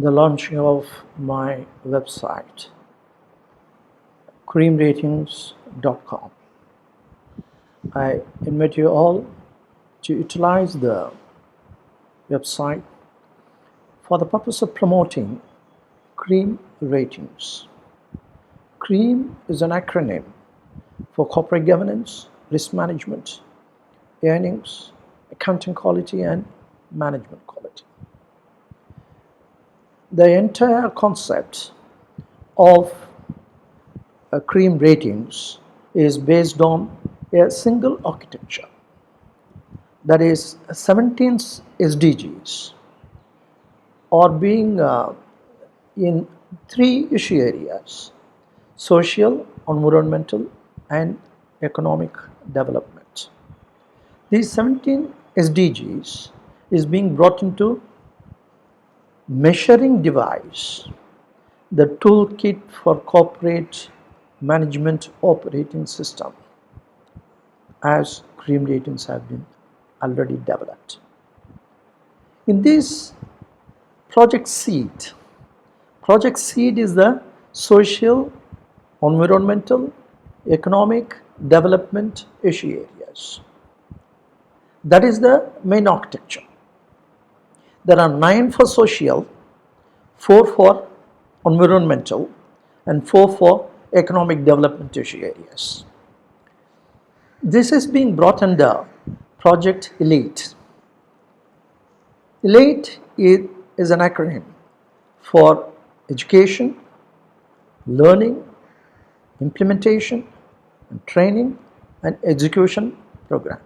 the launching of my website, creamratings.com. I invite you all to utilize the website for the purpose of promoting Cream Ratings. CREAM is an acronym for corporate governance, risk management, earnings, accounting quality, and management quality. The entire concept of CREAM ratings is based on a single architecture, that is 17 SDGs are being in 3 issue areas: social, environmental, and economic development. These 17 SDGs is being brought into measuring device, the toolkit for corporate management operating system, as CREAM ratings have been already developed. In this Project Seed is the social, environmental, economic development issue areas. That is the main architecture. There are 9 for social, 4 for environmental, and 4 for economic development issue areas. This is being brought under Project Elite. Elite is an acronym for education, learning, implementation, and training and execution program.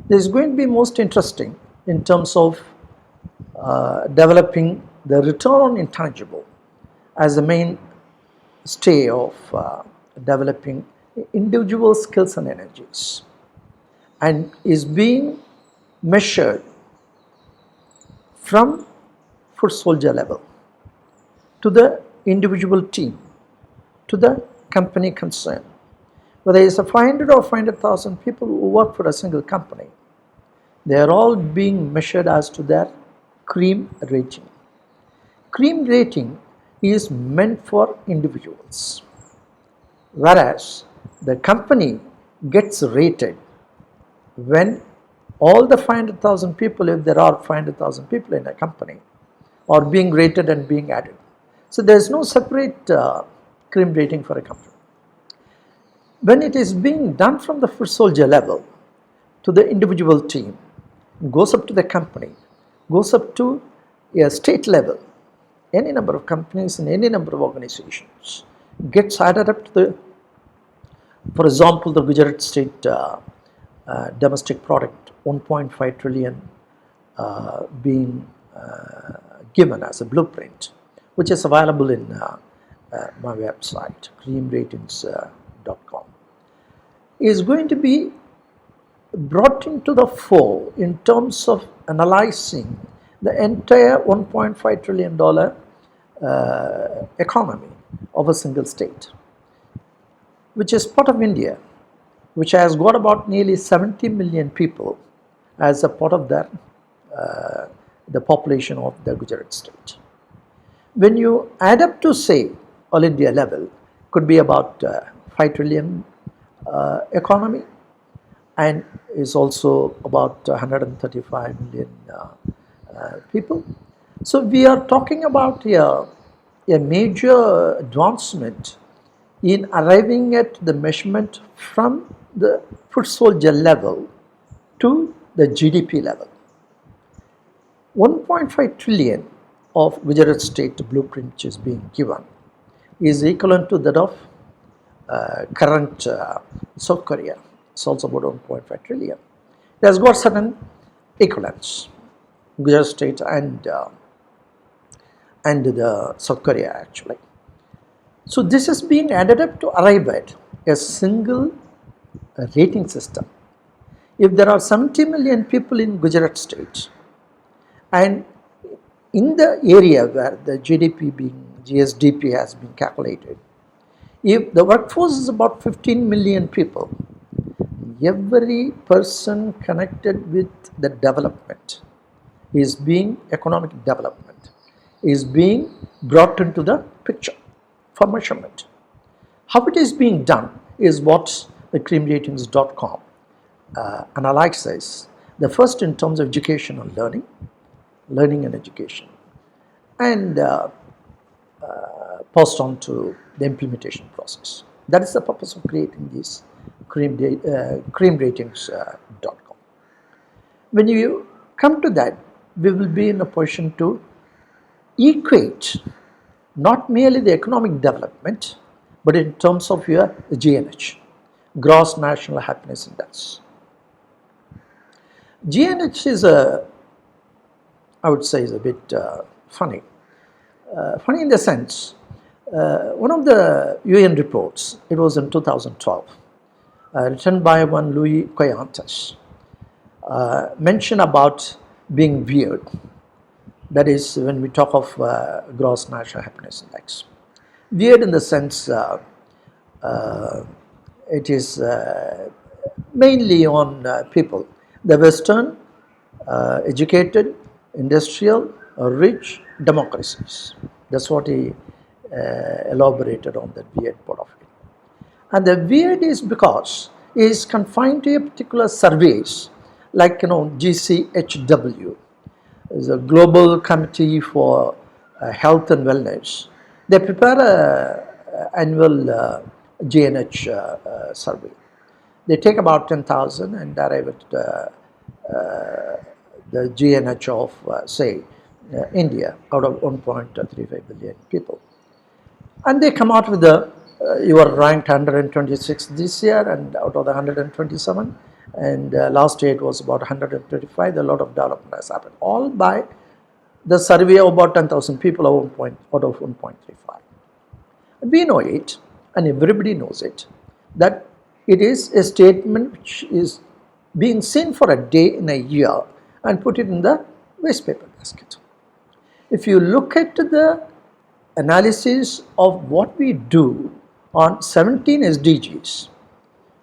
This is going to be most interesting in terms of developing the return on intangible as the mainstay of developing individual skills and energies, and is being measured from foot soldier level to the individual team, to the company concerned. Whether it's a 500 or 500,000 people who work for a single company, they are all being measured as to their CREAM rating. CREAM rating is meant for individuals, whereas the company gets rated when all the 500,000 people, if there are 500,000 people in a company, are being rated and being added. So there is no separate CREAM rating for a company. When it is being done from the foot soldier level to the individual team, goes up to the company, goes up to a state level, any number of companies and any number of organizations, gets added up to the, for example, the Gujarat state domestic product 1.5 trillion being given as a blueprint, which is available in my website, creamratings.com, is going to be brought into the fore in terms of analyzing the entire $1.5 trillion economy of a single state, which is part of India, which has got about nearly 70 million people as a part of their, the population of the Gujarat state. When you add up to, say, all India level, could be about 5 trillion economy, and is also about 135 million people. So we are talking about a major advancement in arriving at the measurement from the foot soldier level to the GDP level. 1.5 trillion of Gujarat state blueprint which is being given is equivalent to that of current South Korea. It's also about 1.5 trillion. It has got certain equivalents, Gujarat state and the South Korea actually. So this is being added up to arrive at a single rating system. If there are 70 million people in Gujarat state, and in the area where the GSDP has been calculated, if the workforce is about 15 million people, every person connected with the development is being economic development. is being brought into the picture for measurement. How it is being done is what the creamratings.com analyzes. The first in terms of education and learning and education, and passed on to the implementation process. That is the purpose of creating this creamratings.com. When you come to that, we will be in a position to equate not merely the economic development, but in terms of your GNH, Gross National Happiness Index. GNH is I would say, is a bit funny. Funny in the sense, one of the UN reports, it was in 2012, written by one Louis Coyantes, mentioned about being weird. That is when we talk of Gross National Happiness Index. Weird in the sense it is mainly on people, the Western, educated, industrial, rich democracies. That's what he elaborated on that weird part of it. And the weird is because it is confined to a particular surveys, like GCHW is a global committee for health and wellness. They prepare a annual GNH survey. They take about 10,000 and arrive at the GNH of say India out of 1.35 billion people, and they come out with the you are ranked 126 this year, and out of the 127, and last year it was about 135. A lot of development has happened, all by the survey of about 10,000 people out of 1.35. We know it, and everybody knows it, that it is a statement which is being seen for a day in a year and put it in the waste paper basket. If you look at the analysis of what we do on 17 SDGs,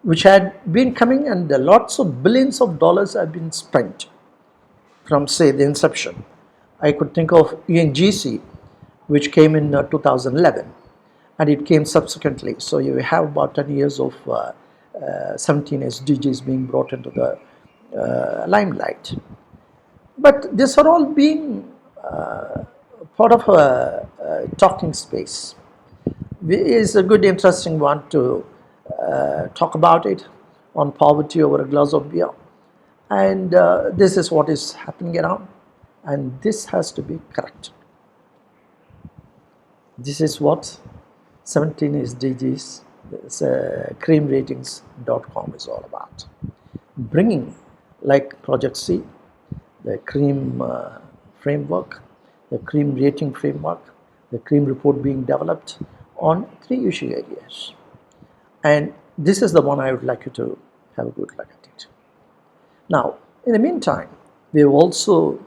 which had been coming, and lots of billions of dollars have been spent from, say, the inception. I could think of UNGC, which came in 2011, and it came subsequently. So you have about 10 years of 17 SDGs being brought into the limelight. But these are all being part of a talking space. It's a good, interesting one to talk about it on poverty over a glass of beer. And this is what is happening around, and this has to be correct. This is what 17 SDGs, creamratings.com is all about. Bringing, like Project C, the CREAM framework, the CREAM rating framework, the CREAM report being developed on 3 issue areas. And this is the one I would like you to have a good look at it. Now, in the meantime, we have also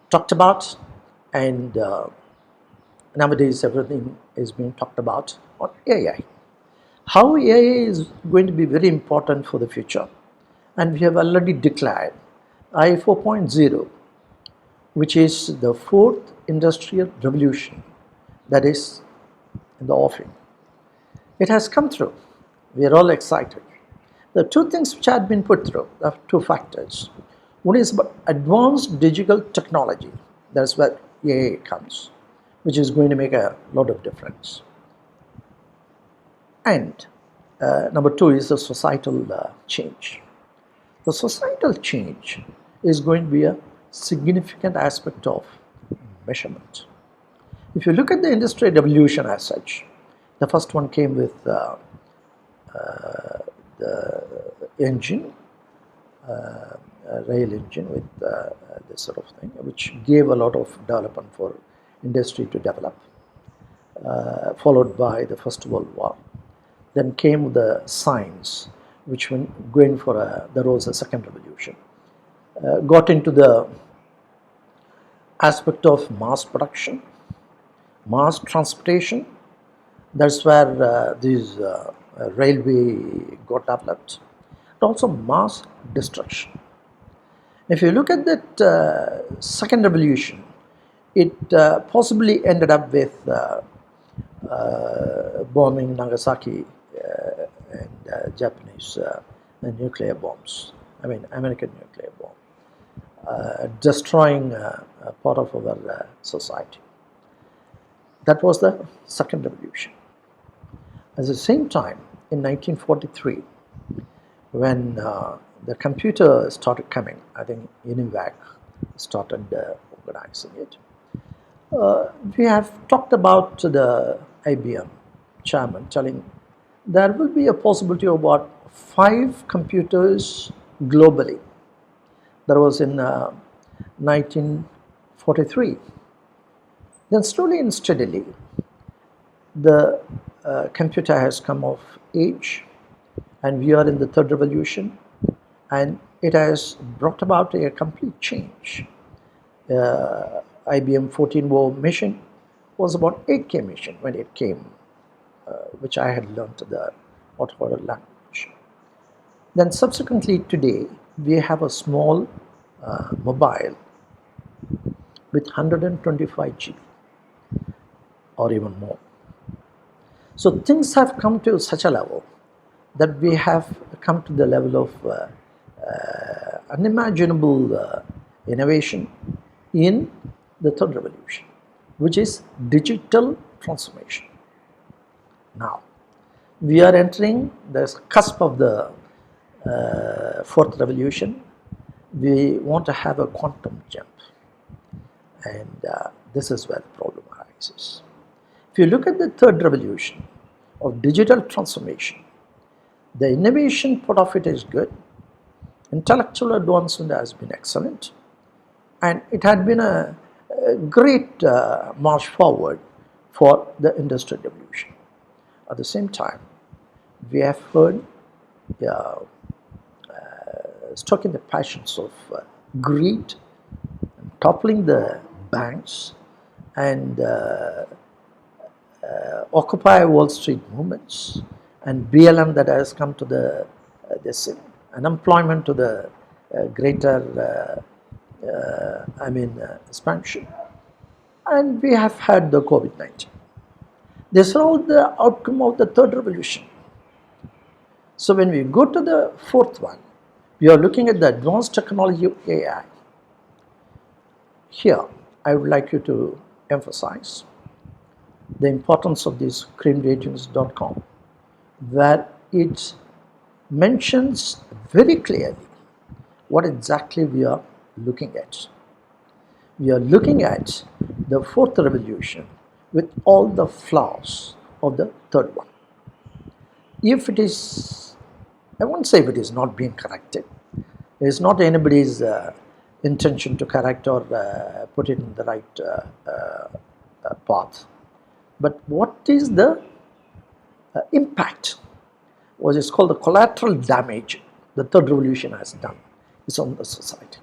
talked about, and nowadays everything is being talked about on AI. How AI is going to be very important for the future, and we have already declared AI 4.0, which is the 4th industrial revolution that is in the offing. It has come through. We are all excited. The 2 things which had been put through, the 2 factors. One is about advanced digital technology. That's where AI comes, which is going to make a lot of difference. And number 2 is the societal change. The societal change is going to be a significant aspect of measurement. If you look at the industrial revolution as such, the first one came with the engine, rail engine with this sort of thing, which gave a lot of development for industry to develop, followed by the First World War. Then came the science, which went going for there was a second revolution. Got into the aspect of mass production, mass transportation. That's where these railway got developed. And also mass destruction. If you look at that second revolution, it possibly ended up with bombing Nagasaki and Japanese nuclear bombs. I mean, American nuclear bomb, destroying part of our society. That was the second revolution. At the same time, in 1943, when the computer started coming, I think UNIVAC started organizing it. We have talked about the IBM chairman telling there will be a possibility of about 5 computers globally. That was in 1943. Then slowly and steadily, the computer has come of age, and we are in the third revolution, and it has brought about a complete change. IBM 14-war machine was about 8K machine when it came, which I had learned the Auditor language. Then subsequently today, we have a small mobile with 125 GB or even more. So things have come to such a level that we have come to the level of unimaginable innovation in the third revolution, which is digital transformation. Now, we are entering the cusp of the fourth revolution. We want to have a quantum jump, and this is where the problem arises. If you look at the third revolution of digital transformation, the innovation part of it is good. Intellectual advancement has been excellent, and it had been a great march forward for the industrial revolution. At the same time, we have heard stoking the passions of greed, and toppling the banks, and Occupy Wall Street movements, and BLM that has come to the this unemployment to the greater expansion, and we have had the COVID-19. These are all the outcome of the third revolution. So when we go to the fourth one, we are looking at the advanced technology of AI. Here, I would like you to emphasize the importance of this creamratings.com, where it mentions very clearly what exactly we are looking at. We are looking at the fourth revolution with all the flaws of the third one. If it is, I won't say if it is not being corrected, it is not anybody's intention to correct or put it in the right path. But what is the impact, what is called the collateral damage the third revolution has done is on the society.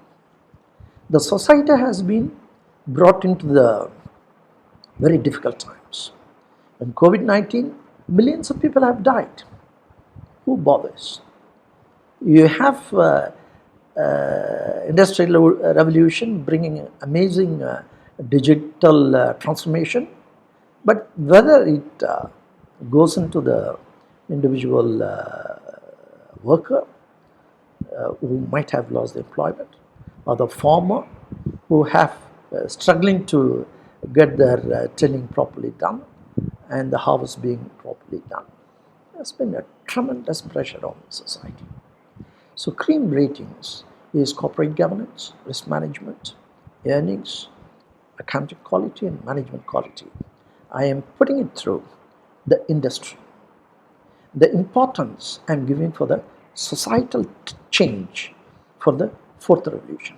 The society has been brought into the very difficult times. When COVID-19, millions of people have died. Who bothers? You have industrial revolution bringing amazing digital transformation, but whether it goes into the individual worker who might have lost their employment, or the farmer who have struggling to get their tilling properly done and the harvest being properly done. There's been a tremendous pressure on society. So CREAM ratings is corporate governance, risk management, earnings, accounting quality, and management quality. I am putting it through the industry. The importance I am giving for the societal change for the fourth revolution.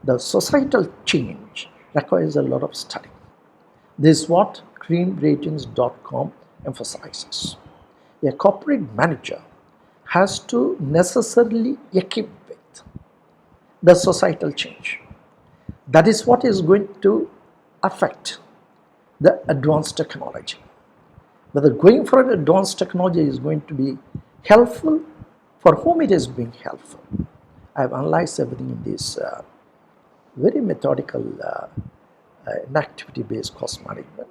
The societal change requires a lot of study. This is what creamratings.com emphasizes. A corporate manager has to necessarily equip with the societal change. That is what is going to affect the advanced technology. Whether going for an advanced technology is going to be helpful, for whom it is being helpful. I have analyzed everything in this very methodical in activity-based cost management,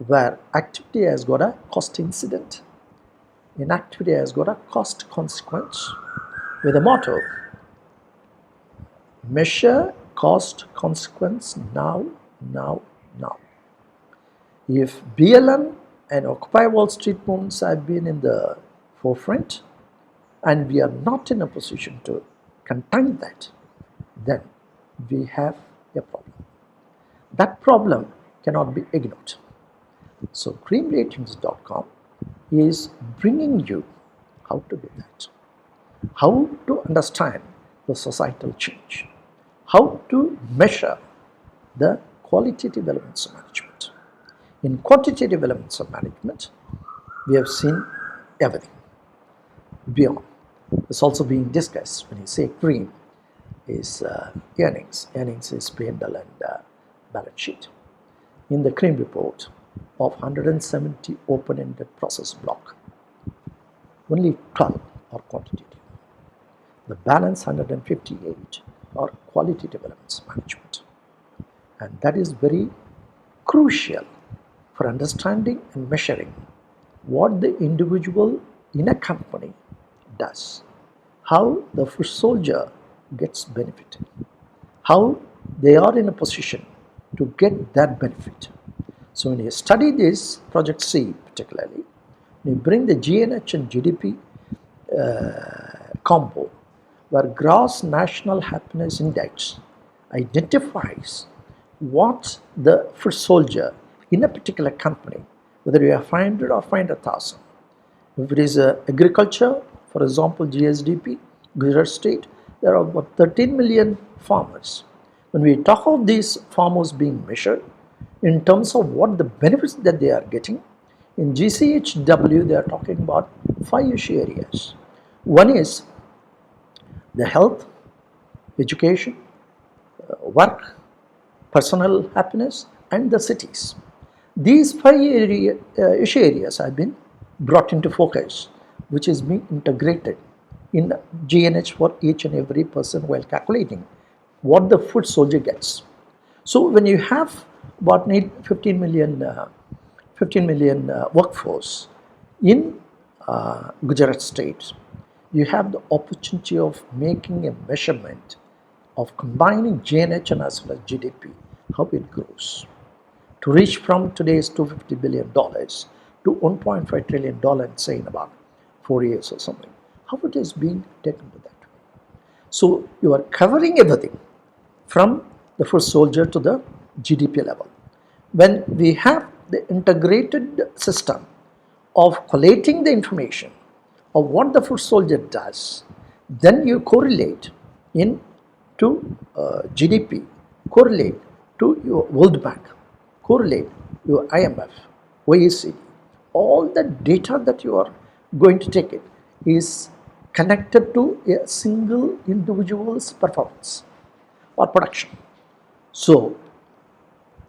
where activity has got a cost incident, inactivity has got a cost consequence, with a motto: measure cost consequence now, now, now. If BLM and Occupy Wall Street movements have been in the forefront, and we are not in a position to contain that, then we have a problem. That problem cannot be ignored. So creamratings.com is bringing you how to do that, how to understand the societal change, how to measure the qualitative elements of management. In quantitative elements of management, we have seen everything beyond. It's also being discussed when you say cream is earnings. Earnings is P&L and balance sheet. In the cream report of 170 open-ended process block, only 12 are quantitative. The balance 158 are qualitative elements of management. And that is very crucial for understanding and measuring what the individual in a company does, how the foot soldier gets benefited, how they are in a position to get that benefit. So when you study this project C particularly, when you bring the GNH and GDP combo, where gross national happiness index identifies what the foot soldier in a particular company, whether you have 500 or 500,000, if it is agriculture, for example, GSDP, Gujarat state, there are about 13 million farmers. When we talk of these farmers being measured in terms of what the benefits that they are getting, in GCHW they are talking about 5 issue areas. One is the health, education, work, personal happiness, and the cities. These 5 issue areas have been brought into focus, which is being integrated in GNH for each and every person while calculating what the foot soldier gets. So when you have about 15 million workforce in Gujarat state, you have the opportunity of making a measurement of combining GNH and as well as GDP, how it grows, to reach from today's $250 billion to $1.5 trillion in, say, in about 4 years or something. How it is being taken to that. So you are covering everything from the foot soldier to the GDP level. When we have the integrated system of collating the information of what the foot soldier does, then you correlate in to GDP, correlate to your World Bank, correlate your IMF, OECD. All the data that you are going to take it is connected to a single individual's performance or production. So,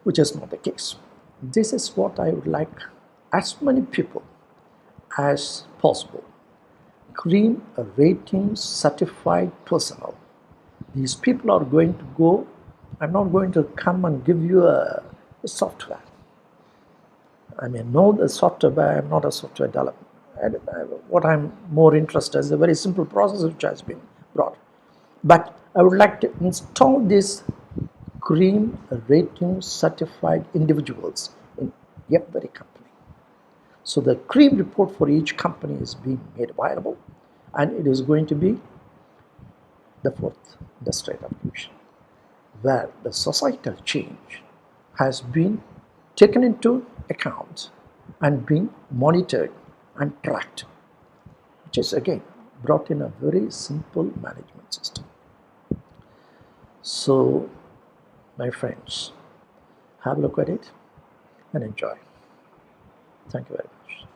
which is not the case. This is what I would like as many people as possible. Green rating certified personnel. These people are going to go. I'm not going to come and give you a software. I may know the software, but I'm not a software developer. What I'm more interested in is a very simple process which has been brought. But I would like to install these green rating certified individuals in every company. So the cream report for each company is being made available, and it is going to be the 4th industrial revolution, where the societal change has been taken into account and being monitored and tracked, which is again brought in a very simple management system. So, my friends, have a look at it and enjoy. Thank you very much.